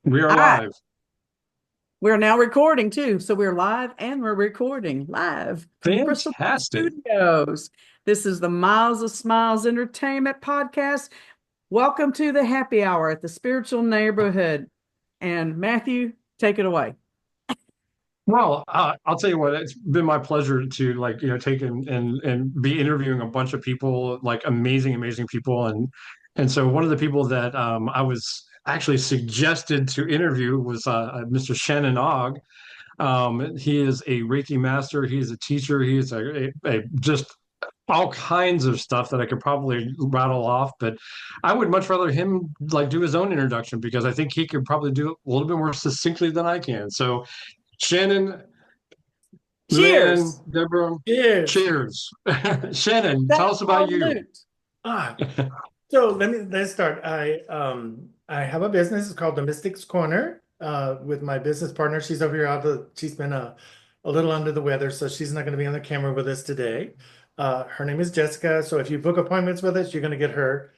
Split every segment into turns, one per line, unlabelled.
We are
All right.
live.
We're now recording too. So we're live and we're recording live from Crystal Lake
Fantastic.
Studios. This is the Miles of Smiles Entertainment Podcast. Welcome to the happy hour at the spiritual neighborhood. And Matthew, take it away.
Well, I'll tell you what, it's been my pleasure to take and be interviewing a bunch of people, like amazing, amazing people. And so one of the people that I was actually suggested to interview was Mr. Shannon Ogg. He is a Reiki master. He is a teacher. He is a just all kinds of stuff that I could probably rattle off, but I would much rather him like do his own introduction because I think he could probably do it a little bit more succinctly than I can. So, Shannon, Luann,
Cheers.
Deborah,
Yes.
cheers. Shannon, tell us about you.
Salute.
Ah, so let's start. I have a business. It's called the Mystics Corner. With my business partner. She's over here she's been a little under the weather, so she's not going to be on the camera with us today. Her name is Jessica. So if you book appointments with us, you're going to get her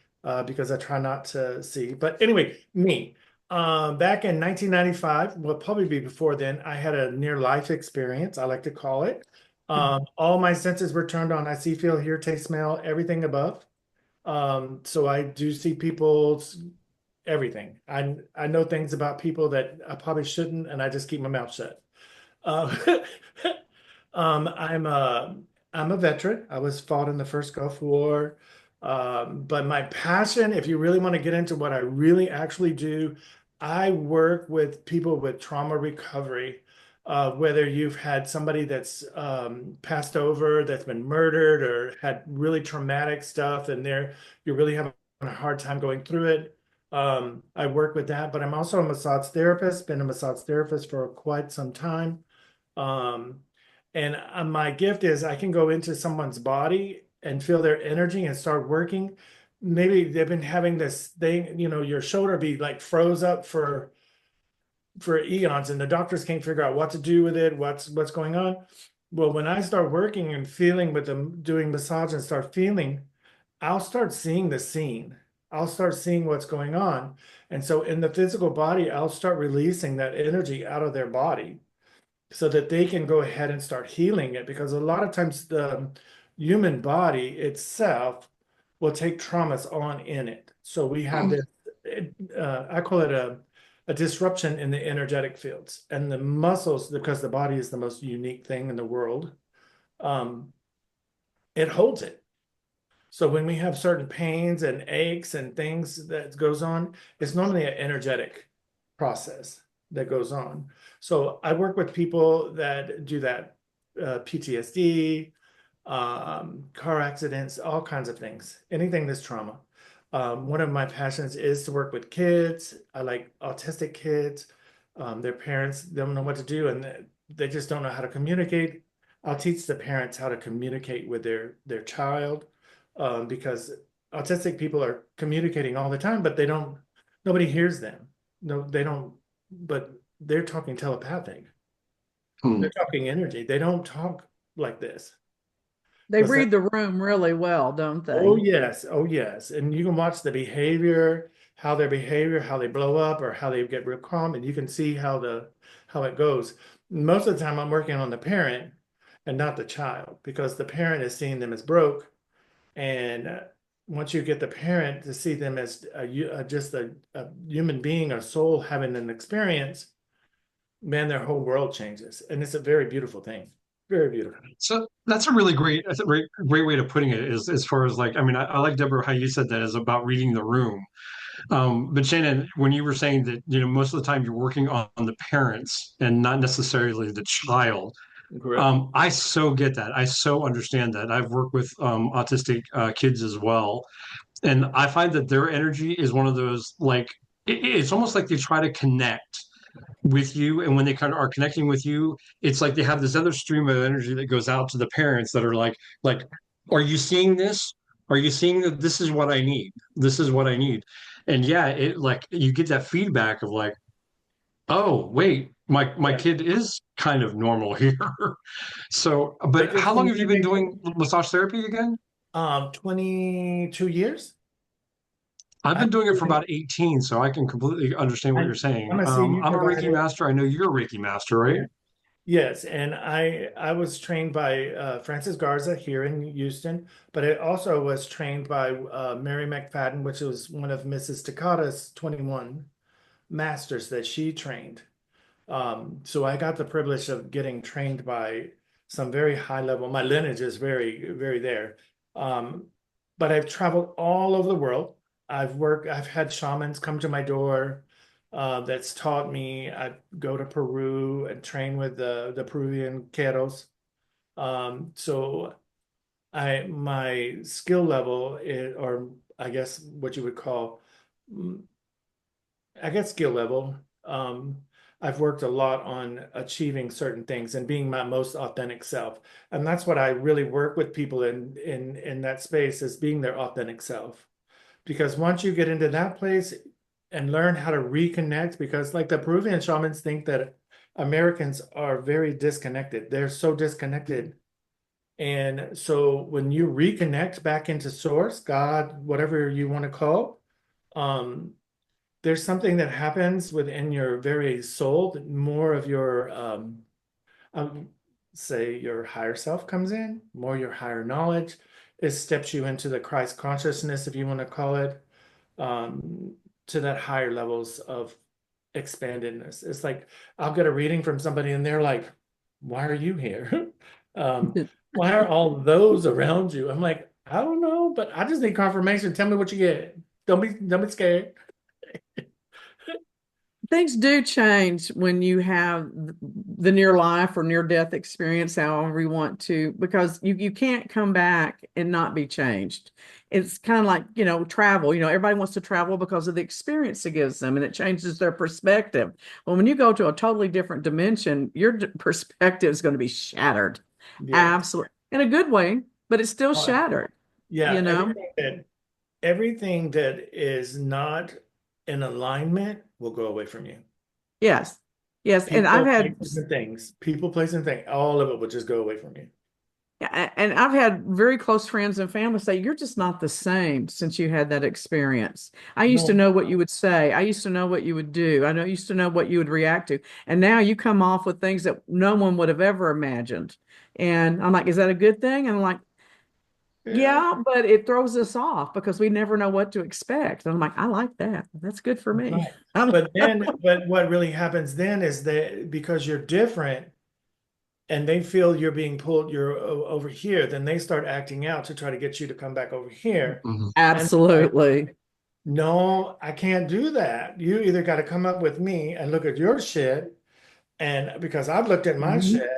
because I try not to see. But anyway, me. Back in 1995, well, probably be before then, I had a near life experience, I like to call it. All my senses were turned on. I see, feel, hear, taste, smell, everything above. So I do see people's everything. I know things about people that I probably shouldn't, and I just keep my mouth shut. Uh, um, I'm a I'm a veteran. I was fought in the first Gulf War. But my passion, if you really want to get into what I really actually do, I work with people with trauma recovery. Whether you've had somebody that's passed over, that's been murdered, or had really traumatic stuff, and you're really having a hard time going through it. I work with that, but I'm also a massage therapist, been a massage therapist for quite some time. Um, and my gift is I can go into someone's body and feel their energy and start working. Maybe they've been having this thing, your shoulder be like froze up for eons, and the doctors can't figure out what to do with it, what's going on. Well, when I start working and feeling with them, doing massage and start feeling, I'll start seeing the scene. I'll start seeing what's going on. And so in the physical body, I'll start releasing that energy out of their body so that they can go ahead and start healing it. Because a lot of times the human body itself will take traumas on in it. So we have this, I call it a disruption in the energetic fields and the muscles, because the body is the most unique thing in the world. Um, it holds it. So when we have certain pains and aches and things that goes on, it's normally an energetic process that goes on. So I work with people that do that, PTSD, car accidents, all kinds of things, anything that's trauma. One of my passions is to work with kids. I like autistic kids. Their parents don't know what to do, and they just don't know how to communicate. I'll teach the parents how to communicate with their child, because autistic people are communicating all the time, but nobody hears them. No, they don't, but they're talking telepathic.
Hmm.
They're talking energy. They don't talk like this.
They
What's that?
read the room really well, don't
Oh
they?
yes, oh yes. And you can watch the behavior, how their behavior, how they blow up or how they get real calm, and you can see how it goes. Most of the time I'm working on the parent and not the child, because the parent is seeing them as broke. And once you get the parent to see them as just a human being, a soul having an experience, man, their whole world changes. And it's a very beautiful thing. Very beautiful.
So that's a great way to putting it is as far as like, I mean, I like Deborah, how you said that is about reading the room. But Shannon, when you were saying that, most of the time you're working on the parents and not necessarily the child,
Correct.
I so get that. I so understand that. I've worked with autistic kids as well, and I find that their energy is one of those like it's almost like they try to connect with you, and when they kind of are connecting with you, it's like they have this other stream of energy that goes out to the parents that are like, are you seeing this? Are you seeing that this is what I need? This is what I need. And yeah, it like you get that feedback of like, oh, wait, my
Yeah.
kid is kind of normal here. So,
They
but
just
how long
need
have you been doing massage therapy again?
22 years.
I've
I'm
been doing it for about 18, so I can completely understand what
I'm
you're saying.
a CU
I'm a Reiki
provider.
master. I know you're a Reiki master, right?
Yes, and I was trained by Francis Garza here in Houston, but I also was trained by Mary McFadden, which was one of Mrs. Takata's 21 masters that she trained. So I got the privilege of getting trained by some very high level. My lineage is very, very there. Um, but I've traveled all over the world. I've had shamans come to my door that's taught me. I go to Peru and train with the Peruvian Queros. So my skill level is, or I guess what you would call mm, I guess skill level. Um, I've worked a lot on achieving certain things and being my most authentic self. And that's what I really work with people in that space is being their authentic self. Because once you get into that place and learn how to reconnect, because like the Peruvian shamans think that Americans are very disconnected. They're so disconnected. And so when you reconnect back into source, God, whatever you want to call, um, there's something that happens within your very soul that more of your um, say your higher self comes in, more your higher knowledge. It steps you into the Christ consciousness, if you want to call it, um, to that higher levels of expandedness. It's like I'll get a reading from somebody and they're like, why are you here? Why are all those around you? I'm like, I don't know, but I just need confirmation. Tell me what you get. Don't be scared.
Things do change when you have the near life or near death experience, however you want to, because you can't come back and not be changed. It's kind of like, travel. Everybody wants to travel because of the experience it gives them and it changes their perspective. Well, when you go to a totally different dimension, your perspective is going to be shattered.
Yes.
Absolutely. In a good way, but it's still shattered,
Yeah,
you know?
everything that is not in alignment will go away from you.
Yes. Yes. And I've
People,
had
places, and things. People, places, and things. All of it will just go away from you.
Yeah, and I've had very close friends and family say, you're just not the same since you had that experience. I used to
No.
know what you would say. I used to know what you would do. Used to know what you would react to. And now you come off with things that no one would have ever imagined. And I'm like, is that a good thing? And I'm like,
Yeah.
yeah, but it throws us off because we never know what to expect. And I'm like, I like that. That's good for me.
Right. But what really happens then is that because you're different and they feel you're being pulled, you're over here, then they start acting out to try to get you to come back over here.
Mhm.
And like,
Absolutely.
no, I can't do that. You either got to come up with me and look at your shit. And because I've looked at my
Mhm.
shit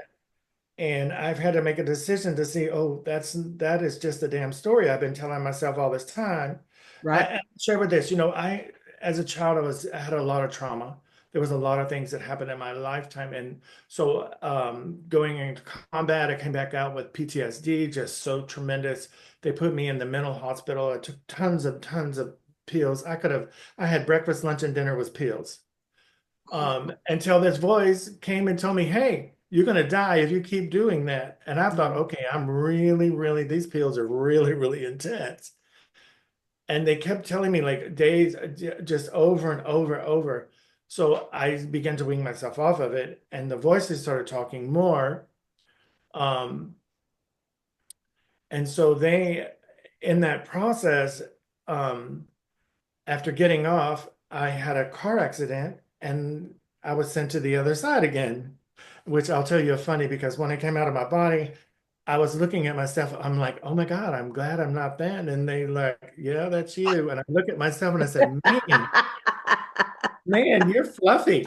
and I've had to make a decision to see, oh, that is just a damn story I've been telling myself all this time.
Right.
I'll share with this, I as a child I had a lot of trauma. There was a lot of things that happened in my lifetime. And so going into combat, I came back out with PTSD, just so tremendous. They put me in the mental hospital. I took tons of pills. I had breakfast, lunch, and dinner with pills until this voice came and told me, hey, you're going to die if you keep doing that. And I thought, okay, I'm really, really, these pills are really, really intense. And they kept telling me like days, just over and over and over. So I began to wing myself off of it. And the voices started talking more. Um, and so in that process, um, after getting off, I had a car accident and I was sent to the other side again, which I'll tell you funny because when I came out of my body, I was looking at myself. I'm like, oh my God, I'm glad I'm not that. And they like, yeah, that's you. And I look at myself and I said, man, you're fluffy,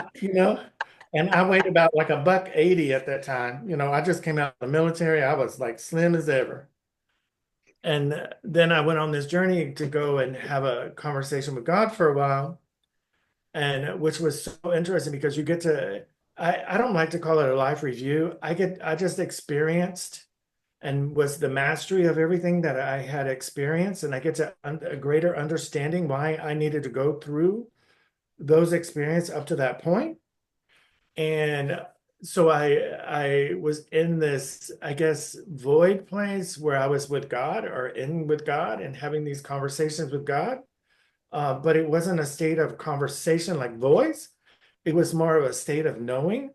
And I weighed about like a buck 80 at that time. I just came out of the military. I was like slim as ever. And then I went on this journey to go and have a conversation with God for a while, and which was so interesting because you get to, I don't like to call it a life review. I just experienced and was the mastery of everything that I had experienced, and I get to a greater understanding why I needed to go through those experiences up to that point. And so I was in this, I guess, void place where I was with God or in with God and having these conversations with God. but it wasn't a state of conversation like voice. It was more of a state of knowing.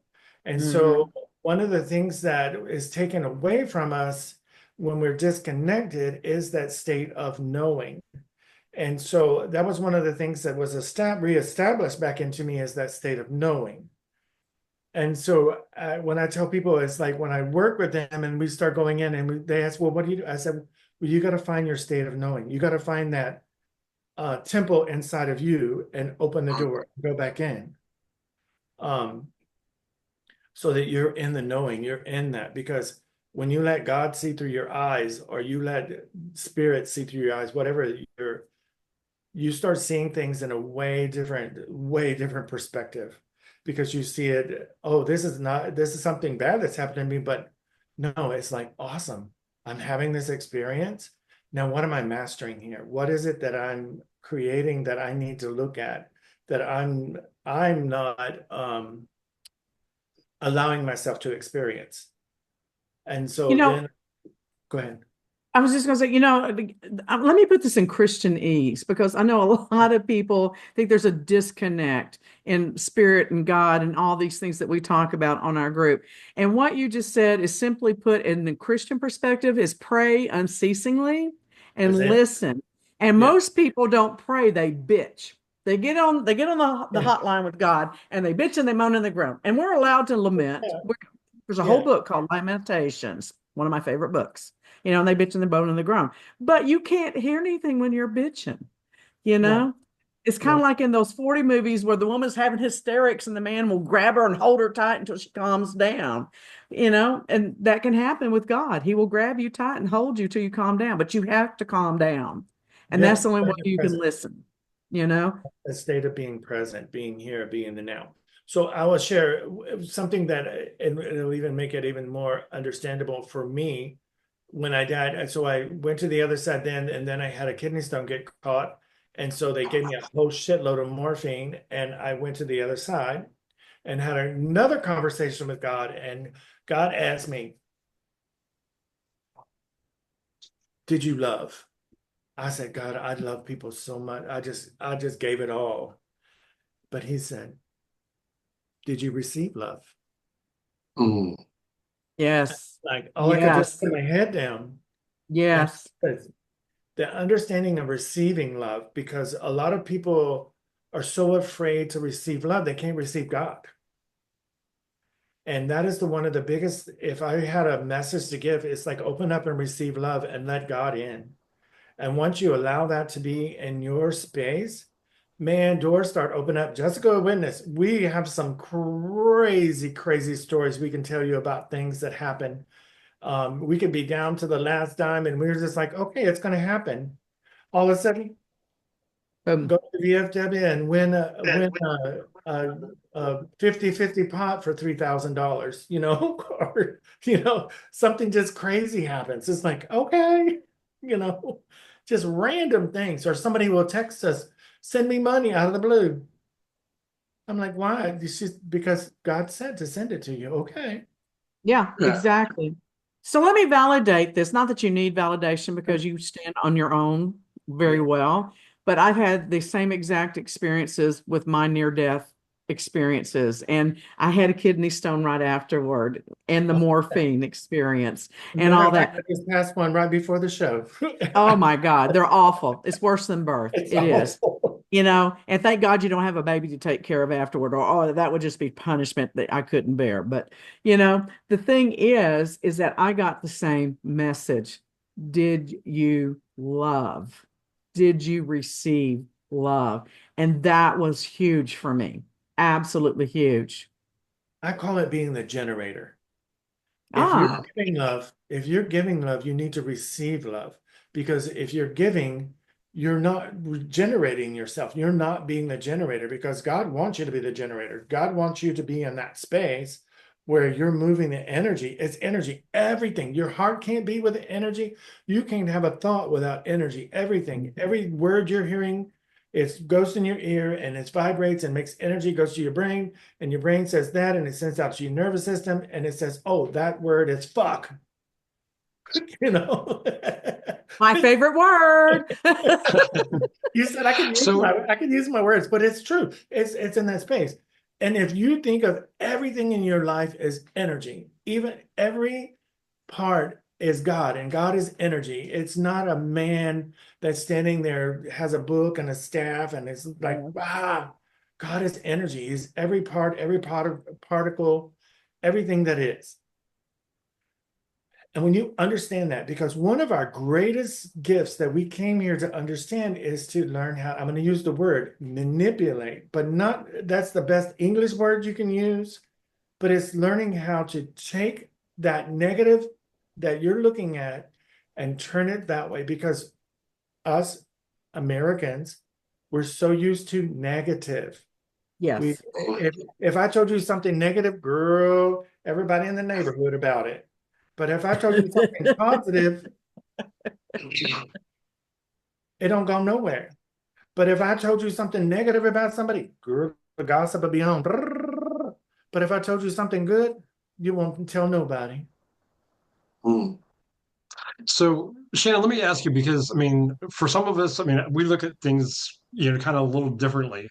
And
Mhm.
so one of the things that is taken away from us when we're disconnected is that state of knowing. And so that was one of the things that was reestablished back into me, is that state of knowing. And so when I tell people, it's like when I work with them and we start going in and they ask, well, what do you do? I said, well, you got to find your state of knowing. You got to find that temple inside of you and open the door, go back in. Um, so that you're in the knowing, you're in that. Because when you let God see through your eyes, or you let spirit see through your eyes, whatever, you start seeing things in a way different perspective, because you see it, oh, this is something bad that's happened to me, but no, it's like, awesome. I'm having this experience. Now, what am I mastering here? What is it that I'm creating that I need to look at, that I'm not allowing myself to experience? And
You
so
know,
then, go ahead.
I was just going to say, let me put this in Christianese, because I know a lot of people think there's a disconnect in spirit and God and all these things that we talk about on our group. And what you just said is, simply put in the Christian perspective, is pray unceasingly
That's
and
it.
listen. And
Yeah.
most people don't pray, they bitch. They get on the
Yeah.
hotline with God, and they bitch and they moan and they groan. And we're allowed to lament.
Yeah.
There's a whole
Yeah.
book called Lamentations, one of my favorite books. And they bitch and they bone and they groan. But you can't hear anything when you're bitching, you
No,
know? It's kind of
no.
like in those 40 movies where the woman's having hysterics and the man will grab her and hold her tight until she calms down, and that can happen with God. He will grab you tight and hold you till you calm down, but you have to calm down. And
Yeah.
that's the only way you can
Present.
listen, you know?
A state of being present, being here, being in the now. So I will share something that, and it'll even make it even more understandable for me when I died. And so I went to the other side then, and then I had a kidney stone get caught. And so they gave me a whole shitload of morphine, and I went to the other side and had another conversation with God. And God asked me, did you love? I said, God, I love people so much. I just gave it all. But he said, did you receive love?
Mm.
Yes.
Like all I could do was
Yes.
put my head down. And
Yes.
the understanding of receiving love, because a lot of people are so afraid to receive love, they can't receive God. And that is one of the biggest, if I had a message to give, it's like open up and receive love and let God in. And once you allow that to be in your space, man, doors start open up. Jessica, witness, we have some crazy, crazy stories we can tell you about things that happen. We could be down to the last dime and we're just like, okay, it's going to happen. All of a sudden,
Um,
go to the VFW and win a 50-50 pot for $3,000, or, something just crazy happens. It's like, okay, you know, just random things. Or somebody will text us, send me money out of the blue. I'm like, why? It's just because God said to send it to you. Okay.
Yeah,
Yeah.
exactly. So let me validate this. Not that you need validation, because you stand on your own very
Yeah.
well, but I've had the same exact experiences with my near-death experiences. And I had a kidney stone right afterward, and the morphine experience and
Matter
all
of fact,
that.
I just passed one right before the show.
Oh my God, they're awful. It's worse than birth.
It's
It is.
awful.
And thank God you don't have a baby to take care of afterward, or oh, that would just be punishment that I couldn't bear. But the thing is that I got the same message. Did you love? Did you receive love? And that was huge for me. Absolutely huge.
I call it being the generator. If you're
Ah,
giving love, you need to receive love. Because if you're giving, you're not generating yourself. You're not being the generator, because God wants you to be the generator. God wants you to be in that space where you're moving the energy. It's energy, everything. Your heart can't beat with energy. You can't have a thought without energy. Everything, every word you're hearing, it goes in your ear and it vibrates and makes energy, goes to your brain, and your brain says that, and it sends out to your nervous system, and it says, oh, that word is fuck. you know.
My favorite word.
You said
So,
I can use my words, but it's true. It's in that space. And if you think of everything in your life as energy, even every part is God, and God is energy. It's not a man that's standing there, has a book and a staff, and it's like,
Yeah.
God is energy. He's every particle, everything that is. And when you understand that, because one of our greatest gifts that we came here to understand is to learn how, I'm going to use the word manipulate, but not, that's the best English word you can use, but it's learning how to take that negative that you're looking at and turn it that way. Because us Americans, we're so used to negative. We,
Yes.
if I told you something negative, girl, everybody in the neighborhood about it. But if I told you something positive, it don't go nowhere. But if I told you something negative about somebody, girl, the gossip will be on. But if I told you something good, you won't tell nobody.
mm. So Shannon, let me ask you because I mean, for some of us, I mean, we look at things, kind of a little differently.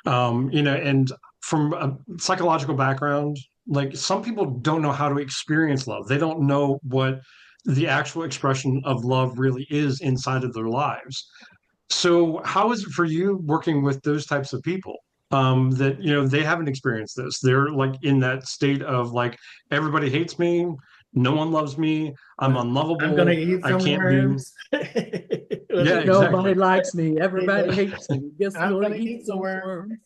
And from a psychological background, like some people don't know how to experience love. They don't know what the actual expression of love really is inside of their lives. So, how is it for you working with those types of people? That they haven't experienced this. They're like in that state of like everybody hates me, no one loves me, I'm
I'm gonna
unlovable,
eat
I
some
can't be.
worms.
Yeah,
Nobody
exactly.
likes me. Everybody hates me. Guess I'm
I'm
going
gonna
to eat
eat some
some
worms.
worms.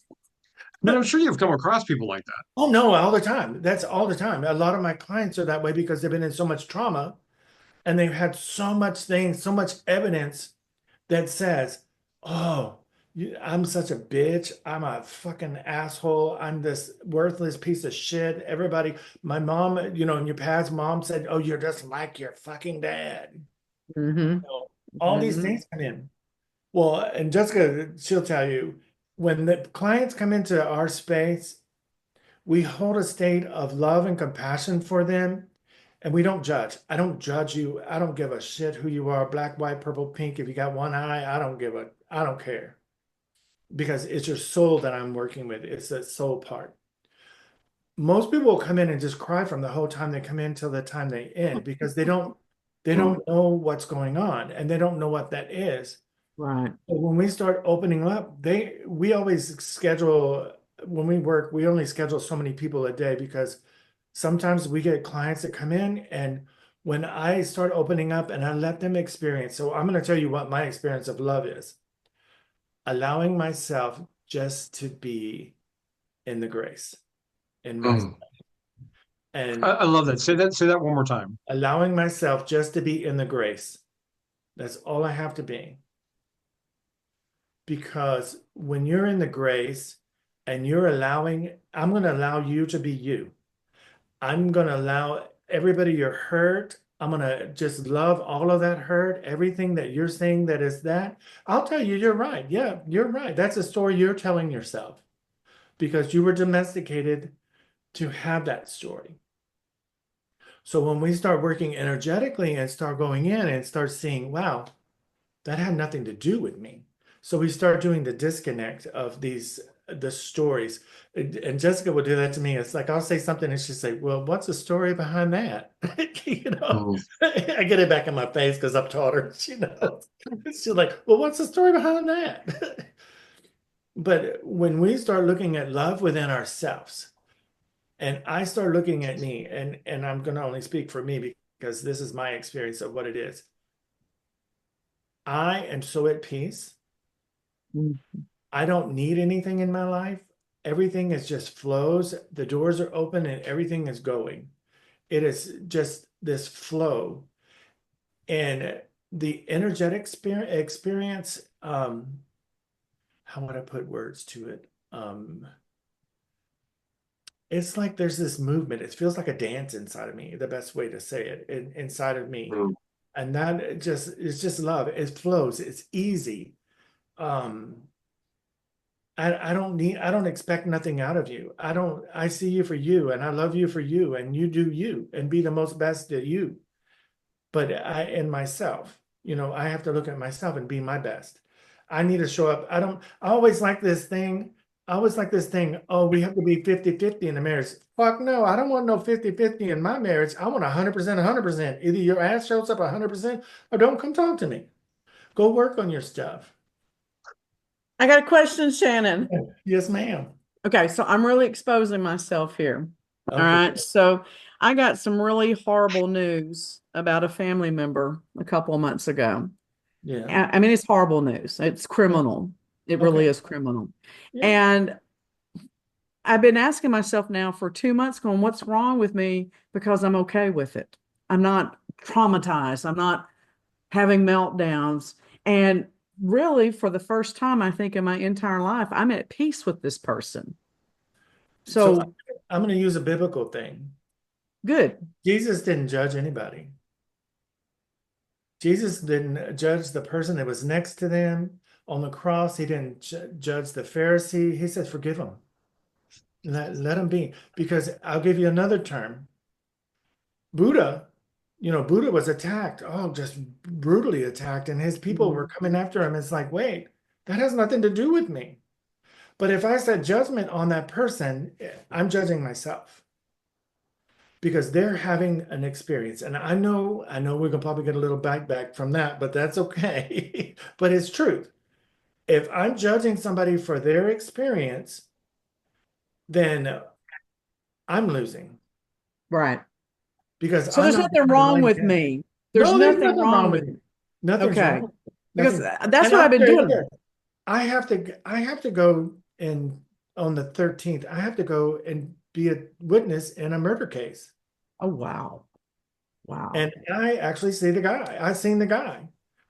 But I'm sure you've come across people like that.
Oh no, all the time. That's all the time. A lot of my clients are that way because they've been in so much trauma and they've had so much things, so much evidence that says, oh, I'm such a bitch. I'm a fucking asshole. I'm this worthless piece of shit. Everybody, my mom, in your past, mom said, oh, you're just like your fucking dad.
Mm-hmm.
All these
Mm-hmm.
things come in. Well, and Jessica, she'll tell you, when the clients come into our space, we hold a state of love and compassion for them, and we don't judge. I don't judge you. I don't give a shit who you are, black, white, purple, pink. If you got one eye, I don't care. Because it's your soul that I'm working with. It's the soul part. Most people will come in and just cry from the whole time they come in till the time they end because they
Mm,
don't know what's going on and they don't know what that is.
Right.
But when we start opening up, we always schedule when we work, we only schedule so many people a day because sometimes we get clients that come in and when I start opening up and I let them experience. So I'm going to tell you what my experience of love is. Allowing myself just to be in the grace in my
mm. I,
and
I love that. Say that one more time.
allowing myself just to be in the grace. That's all I have to be. Because when you're in the grace and I'm going to allow you to be you. I'm going to allow everybody you're hurt. I'm going to just love all of that hurt, everything that you're saying that is that. I'll tell you, you're right. Yeah, you're right. That's a story you're telling yourself because you were domesticated to have that story. So when we start working energetically and start going in and start seeing, wow, that had nothing to do with me. So we start doing the disconnect of the stories. And Jessica would do that to me. It's like I'll say something and she'll say, well, what's the story behind that?
Mm.
I get it back in my face because I've taught her. She knows. She's like, well, what's the story behind that? But when we start looking at love within ourselves, and I start looking at me, and I'm going to only speak for me because this is my experience of what it is. I am so at peace.
Mm-hmm.
I don't need anything in my life. Everything is just flows. The doors are open and everything is going. It is just this flow. And the energetic experience, how would I put words to it? It's like there's this movement. It feels like a dance inside of me, the best way to say it, inside of me.
Mm.
And that just it's just love. It flows. It's easy. Um, I don't expect nothing out of you. I see you for you and I love you for you and you do you and be the most best at you. but in myself, I have to look at myself and be my best. I need to show up. I always like this thing. I always like this thing. Oh, we have to be 50-50 in the marriage. Fuck no, I don't want no 50-50 in my marriage. I want 100%, 100%. Either your ass shows up 100% or don't come talk to me. Go work on your stuff.
I got a question, Shannon.
Yes, ma'am.
Okay, so I'm really exposing myself here. All
Okay.
right. So I got some really horrible news about a family member a couple of months ago.
Yeah.
I mean, it's horrible news. It's criminal. It really
Okay.
is criminal.
Yeah.
And I've been asking myself now for 2 months, going, what's wrong with me? Because I'm okay with it. I'm not traumatized. I'm not having meltdowns. And really, for the first time, I think in my entire life, I'm at peace with this person.
So
So
I'm going to use a biblical thing.
good.
Jesus didn't judge anybody. Jesus didn't judge the person that was next to them on the cross. He didn't judge the Pharisee. He said, forgive them. Let them be. Because I'll give you another term. Buddha, Buddha was attacked. Oh, just brutally attacked. And his people were coming after him. It's like, wait, that has nothing to do with me. But if I set judgment on that person, I'm judging myself because they're having an experience. And I know we're gonna probably get a little back from that, but that's okay. But it's truth. If I'm judging somebody for their experience, then I'm losing
Right.
because
So
I'm
there's
not
nothing
having
wrong
my
with
intent.
me. There's
No, there's
nothing
nothing
wrong
wrong
with
with
me.
you. Nothing's
Okay.
wrong.
Because
Nothing.
that's
And
what I've
I'll
been
tell you
doing.
this. I have to go in on the 13th. I have to go and be a witness in a murder case.
Oh, wow. Wow.
And I actually see the guy. I seen the guy.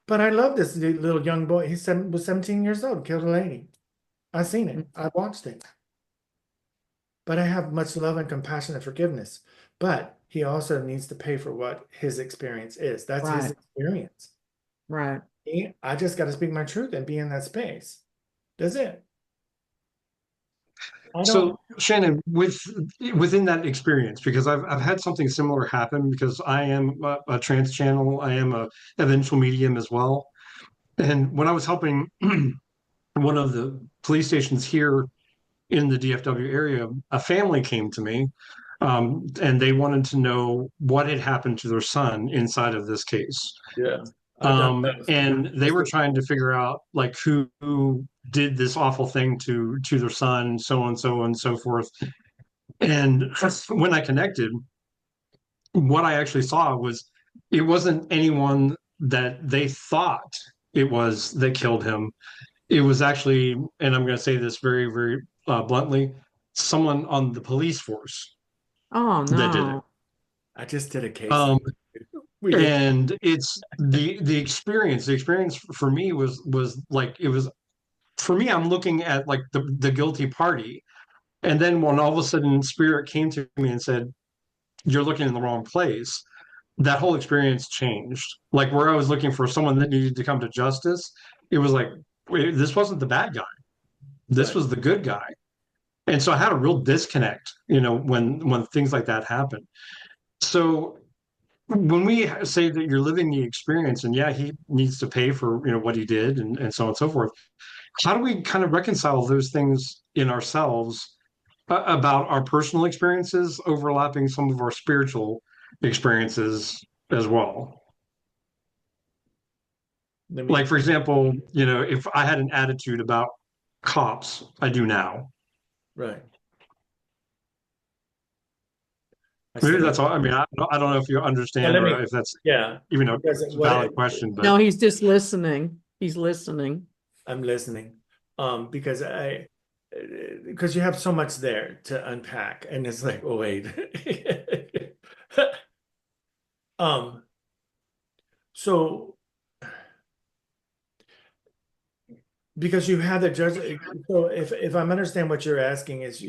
But I love this little young boy. Was 17 years old, killed a lady. I seen it. I watched it. But I have much love and compassion and forgiveness. But he also needs to pay for what his experience is. That's his
Right.
experience.
Right.
I just got to speak my truth and be in that space. That's it. I don't.
So Shannon, within that experience, because I've had something similar happen because I am a trans channel, I am a eventual medium as well. And when I was helping one of the police stations here in the DFW area, a family came to me, and they wanted to know what had happened to their son inside of this case.
Yeah. I've done those.
And they were trying to figure out like who did this awful thing to their son, so on, so on, and so forth. And when I connected, what I actually saw was it wasn't anyone that they thought it was that killed him. It was actually, and I'm going to say this very, very bluntly, someone on the police force
Oh,
that did it.
no.
I just did a case.
Um,
We did.
and it's the experience. The experience for me was like it was for me. I'm looking at like the guilty party, and then when all of a sudden Spirit came to me and said, "You're looking in the wrong place." That whole experience changed. Like where I was looking for someone that needed to come to justice, it was like, wait, this wasn't the bad guy. This
Right.
was the good guy. And so I had a real disconnect, when things like that happen. So when we say that you're living the experience, and yeah, he needs to pay for what he did, and so on and so forth. How do we kind of reconcile those things in ourselves about our personal experiences overlapping some of our spiritual experiences as well?
Let
Like,
me.
for example, if I had an attitude about cops, I do now.
Right. I
Maybe
said it.
that's all. I mean, I don't know if you
Yeah,
understand
let
or
me.
if that's
Yeah.
even a
Because
valid question, but
No, he's just listening. He's listening.
I'm listening. Because because you have so much there to unpack, and it's like, oh wait. Um. So because you have the judge. So if I'm understand what you're asking is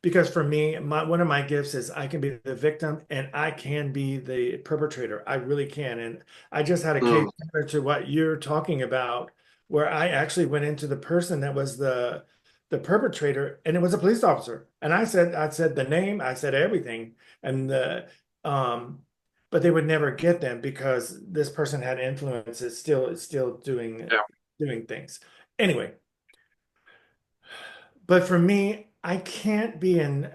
because for me, one of my gifts is I can be the victim and I can be the perpetrator. I really can. And I just had a case
mm,
similar to what you're talking about, where I actually went into the person that was the perpetrator, and it was a police officer. And I said the name, I said everything, and the um but they would never get them because this person had influence. It's still
Yeah.
doing things. Anyway, but for me, I can't be in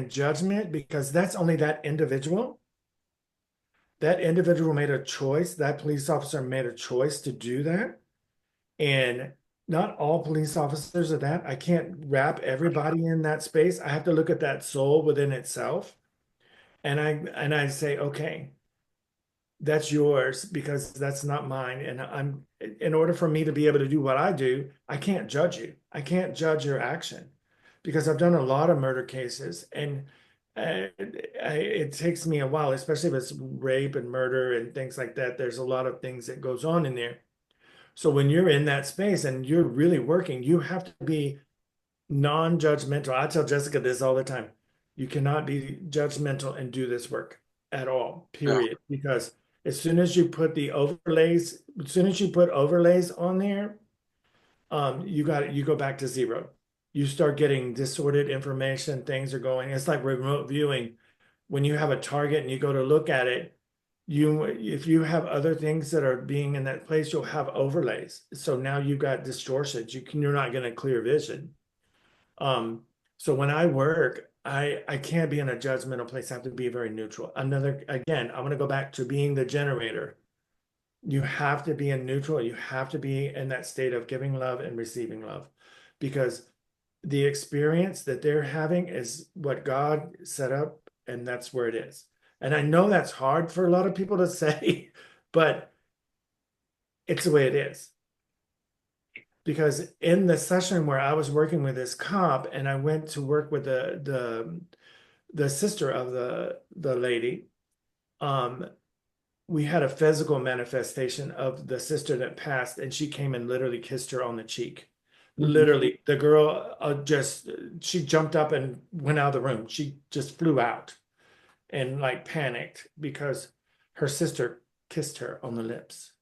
judgment because that's only that individual. That individual made a choice. That police officer made a choice to do that. And not all police officers are that. I can't wrap everybody in that space. I have to look at that soul within itself. And I say, okay, that's yours because that's not mine. And I'm in order for me to be able to do what I do, I can't judge you. I can't judge your action because I've done a lot of murder cases and it takes me a while, especially if it's rape and murder and things like that. There's a lot of things that goes on in there. So when you're in that space and you're really working, you have to be non-judgmental. I tell Jessica this all the time. You cannot be judgmental and do this work at all,
Yeah.
period. Because as soon as you put the overlays, as soon as you put overlays on there, you go back to zero. You start getting distorted information, things are going. It's like remote viewing. When you have a target and you go to look at it, if you have other things that are being in that place, you'll have overlays. So now you've got distortions. You're not going to clear vision. Um, so when I work, I can't be in a judgmental place. I have to be very neutral. Again, I'm going to go back to being the generator. You have to be in neutral. You have to be in that state of giving love and receiving love because the experience that they're having is what God set up, and that's where it is. And I know that's hard for a lot of people to say, but it's the way it is. Because in the session where I was working with this cop and I went to work with the sister of the lady, um, we had a physical manifestation of the sister that passed, and she came and literally kissed her on the cheek. Literally, the girl she jumped up and went out of the room. She just flew out and like panicked because her sister kissed her on the lips.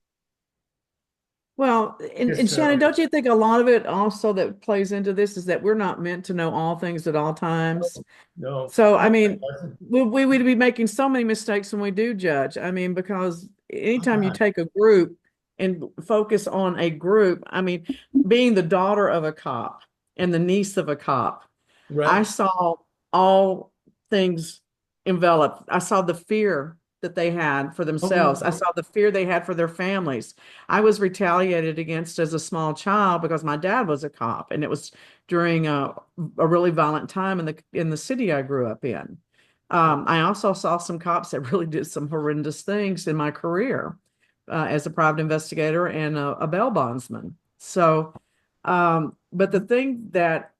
Well, and
Kissed her
Shannon,
on the
don't you think a lot of it also that plays into this is that we're not meant to know all things at all times?
no.
So, I mean, we would be making so many mistakes when we do judge. I mean, because
Oh,
anytime you
God.
take a group and focus on a group, I mean, being the daughter of a cop and the niece of a cop, I
Right.
saw all things enveloped. I saw the fear that they had for
Oh, yeah.
themselves. I saw the fear they had for their families. I was retaliated against as a small child because my dad was a cop, and it was during a really violent time in the city I grew up in. I also saw some cops that really did some horrendous things in my career as a private investigator and a bail bondsman. So, but the thing that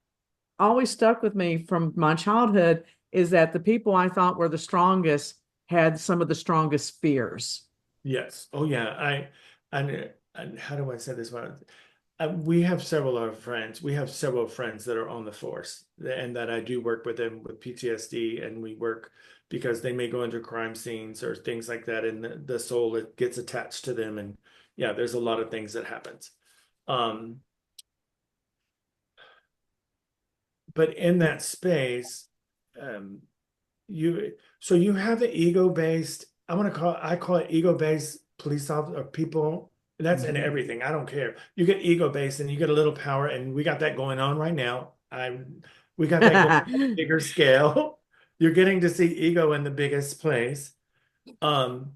always stuck with me from my childhood is that the people I thought were the strongest had some of the strongest fears.
Yes. Oh, yeah. And how do I say this one? We have several of our friends. We have several friends that are on the force, and that I do work with them with PTSD, and we work because they may go into crime scenes or things like that, and the soul it gets attached to them, and yeah, there's a lot of things that happens. Um, but in that space, um, you have the ego-based, I call it ego-based police officer or people. That's in everything. I don't care. You get ego-based and you get a little power, and we got that going on right now. We got that going on a bigger scale. You're getting to see ego in the biggest place. Um,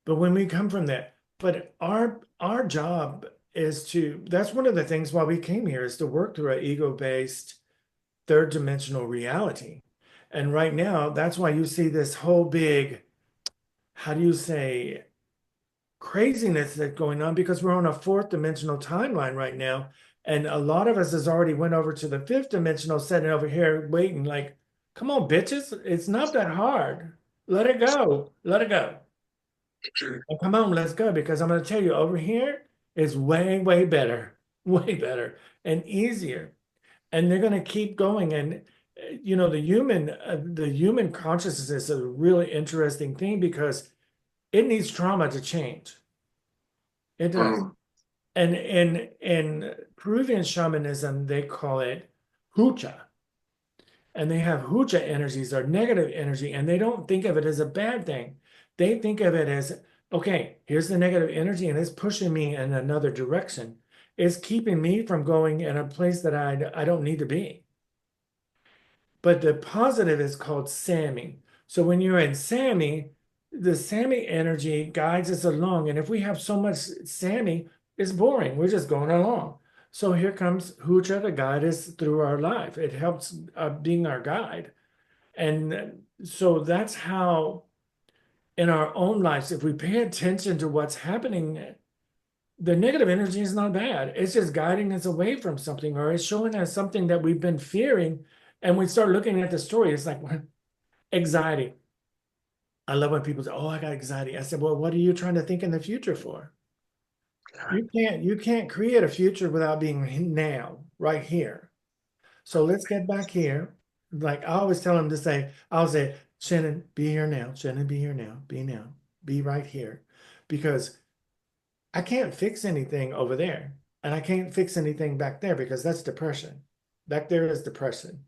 but when we come from that, but our job is to, that's one of the things why we came here is to work through an ego-based third dimensional reality. And right now, that's why you see this whole big, how do you say, craziness that's going on because we're on a fourth dimensional timeline right now. And a lot of us has already went over to the fifth dimensional, sitting over here waiting, like, come on, bitches, it's not that hard. Let it go. Let it go. And come on, let's go. Because I'm going to tell you, over here is way, way better, way better and easier. And they're going to keep going. And the human consciousness is a really interesting thing because it needs trauma to change. It does. And in Peruvian shamanism, they call it hucha. and they have hucha energies or negative energy, and they don't think of it as a bad thing. They think of it as, okay, here's the negative energy, and it's pushing me in another direction. It's keeping me from going in a place that I don't need to be. But the positive is called Sammy. So when you're in Sammy, the Sammy energy guides us along. And if we have so much Sammy, it's boring. We're just going along. So here comes Hucha to guide us through our life. It helps being our guide. And so that's how, in our own lives, if we pay attention to what's happening, the negative energy is not bad. It's just guiding us away from something, or it's showing us something that we've been fearing. And we start looking at the story. It's like anxiety. I love when people say, "Oh, I got anxiety." I said, "Well, what are you trying to think in the future for? You can't create a future without being now, right here. So let's get back here. Like I always tell them to say, I'll say, Shannon, be here now. Shannon, be here now. Be now. Be right here. Because I can't fix anything over there. And I can't fix anything back there because that's depression. Back there is depression.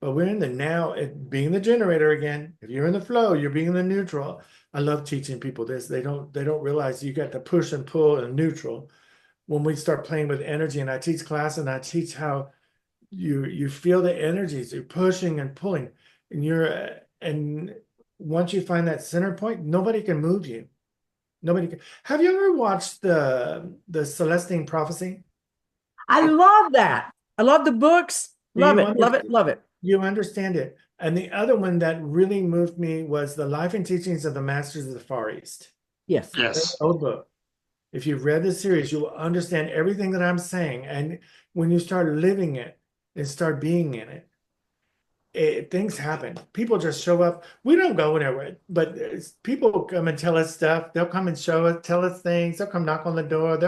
But we're in the now, being the generator again. If you're in the flow, you're being in the neutral. I love teaching people this. They don't realize you got to push and pull and neutral. When we start playing with energy, and I teach class and I teach how you feel the energies, you're pushing and pulling, and once you find that center point, nobody can move you. Nobody can. Have you ever watched the Celestine Prophecy?
I love that. I love the books. Love it, love it, love it.
You understand it. And the other one that really moved me was The Life and Teachings of the Masters of the Far East.
Yes.
Yes.
Old book. If you've read the series, you will understand everything that I'm saying. And when you start living it and start being in it, things happen. People just show up. We don't go anywhere, but people come and tell us stuff. They'll come and show us, tell us things. They'll come knock on the door.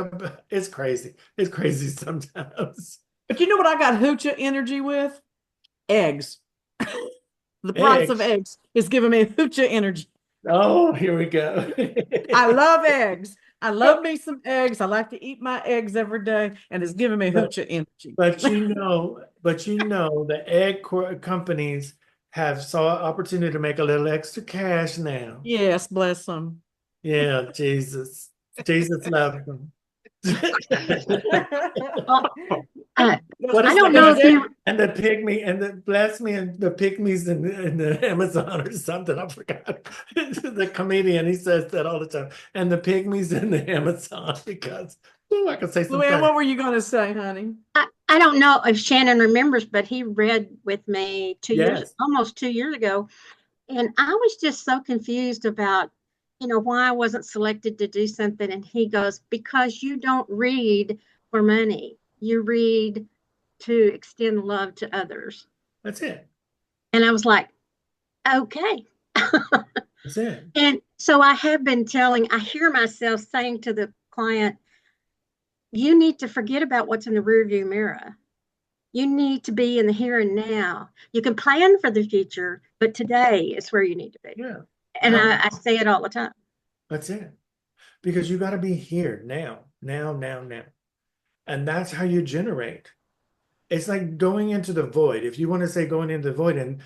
It's crazy. It's crazy sometimes.
But you know what I got hoocha energy with? Eggs. The price of eggs is giving me hoocha energy.
Oh, here we go.
I love eggs. I love me some eggs. I like to eat my eggs every day, and it's giving me hoocha energy.
But the egg companies have saw an opportunity to make a little extra cash now.
Yes, bless them.
Yeah, Jesus loves them.
I
What is
don't know if you
and the pygmy and the bless me and the pygmies in the Amazon or something. I forgot. The comedian, he says that all the time. And the pygmies in the Amazon because I could say something.
Luann, what were you going to say, honey?
I don't know if Shannon remembers, but he read with me almost 2 years ago. And I was just so confused about, why I wasn't selected to do something. And he goes, because you don't read for money. You read to extend love to others.
That's it.
And I was like, okay.
That's it.
And so I have been I hear myself saying to the client, you need to forget about what's in the rearview mirror. You need to be in the here and now. You can plan for the future, but today is where you need to be.
Yeah.
And I say it all the time.
That's it. Because you got to be here now. And that's how you generate. It's like going into the void. If you want to say going into the void, and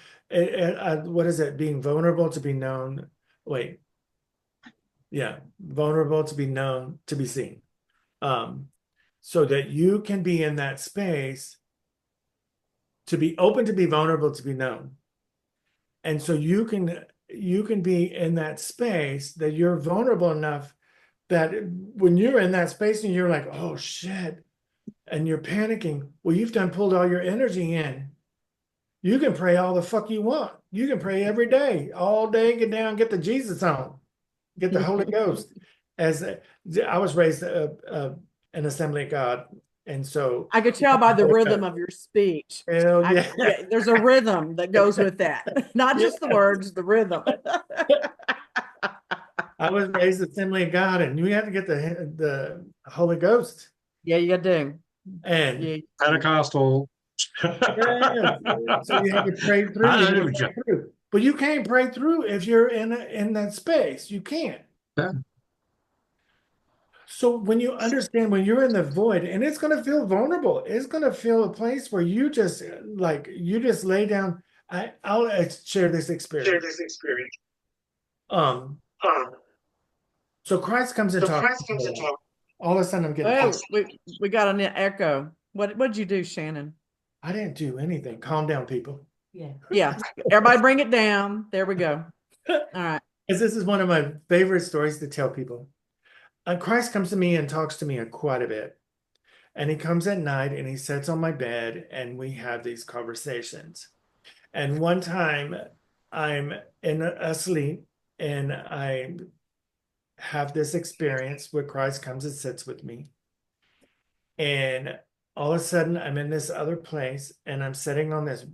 what is it? Being vulnerable to be known. Wait. Yeah. Vulnerable to be known, to be seen. So that you can be in that space to be open, to be vulnerable, to be known. And so you can be in that space that you're vulnerable enough that when you're in that space and you're like, oh shit, and you're panicking, well, you've pulled all your energy in. You can pray all the fuck you want. You can pray every day, all day, get down, get the Jesus on, get the Holy Ghost. As I was raised an Assembly of God, and so
I could tell by the rhythm of your speech.
Hell yeah.
There's a rhythm that goes with that, not just the words, the rhythm.
I was raised Assembly of God, and you have to get the Holy Ghost.
Yeah, you do.
And
Pentecostal.
yeah. So you have to pray through. But you can't pray through if you're in that space. You can't.
Yeah.
So when you understand, when you're in the void, and it's going to feel vulnerable, it's going to feel a place where you just lay down. I'll share this experience. Um, so Christ comes and talks. All of a sudden I'm getting,
Oh, we got an echo. What'd you do, Shannon?
I didn't do anything. Calm down, people.
Yeah, everybody bring it down. There we go. All right.
Because this is one of my favorite stories to tell people. Christ comes to me and talks to me quite a bit. And he comes at night and he sits on my bed and we have these conversations. And one time I'm asleep and I have this experience where Christ comes and sits with me. And all of a sudden I'm in this other place and I'm sitting on this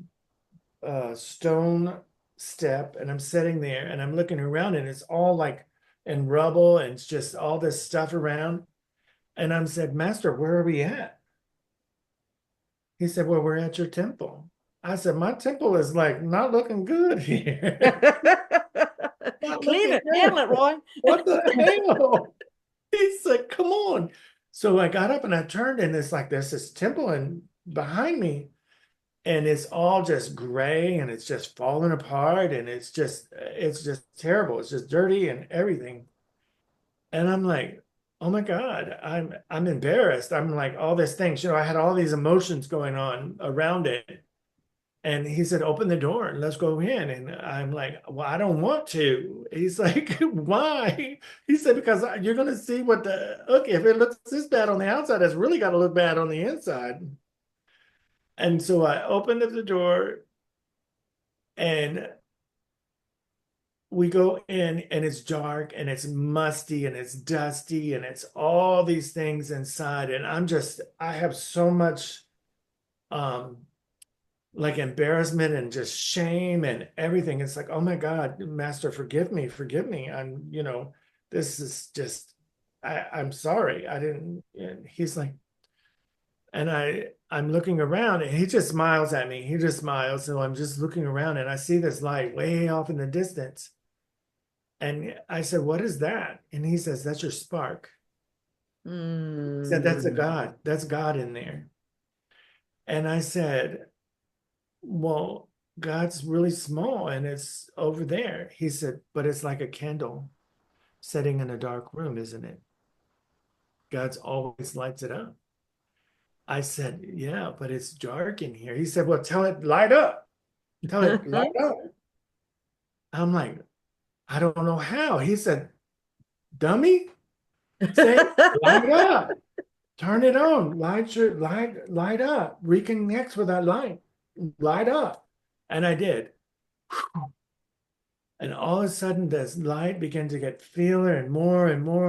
stone step and I'm sitting there and I'm looking around and it's all like in rubble and it's just all this stuff around. And I'm said, Master, where are we at? He said, well, we're at your temple. I said, my temple is like not looking good here.
Clean it, handle it, Roy.
What the hell? He said, come on. So I got up and I turned and it's like there's this temple and behind me and it's all just gray and it's just falling apart and it's just terrible. It's just dirty and everything. And I'm like, oh my God, I'm embarrassed. I'm like all these things, I had all these emotions going on around it. And he said, open the door and let's go in. And I'm like, well, I don't want to. He's like, why? He said, because you're going to see okay, if it looks this bad on the outside, it's really got to look bad on the inside. And so I opened up the door and we go in and it's dark and it's musty and it's dusty and it's all these things inside. And I have so much like embarrassment and just shame and everything. It's like, oh my God, Master, forgive me. This is just, I'm sorry. I didn't, and he's like, and I'm looking around and he just smiles at me. He just smiles. So I'm just looking around and I see this light way off in the distance. And I said, what is that? And he says, that's your spark. He said, that's a God. That's God in there. And I said, well, God's really small and it's over there. He said, but it's like a candle sitting in a dark room, isn't it? God's always lights it up. I said, yeah, but it's dark in here. He said, well, tell it, light up. Tell it, light up. I'm like, I don't know how. He said, dummy, say, light up. Turn it on. Light up. Reconnect with that light. Light up. And I did. And all of a sudden, this light began to get feeler and more and more.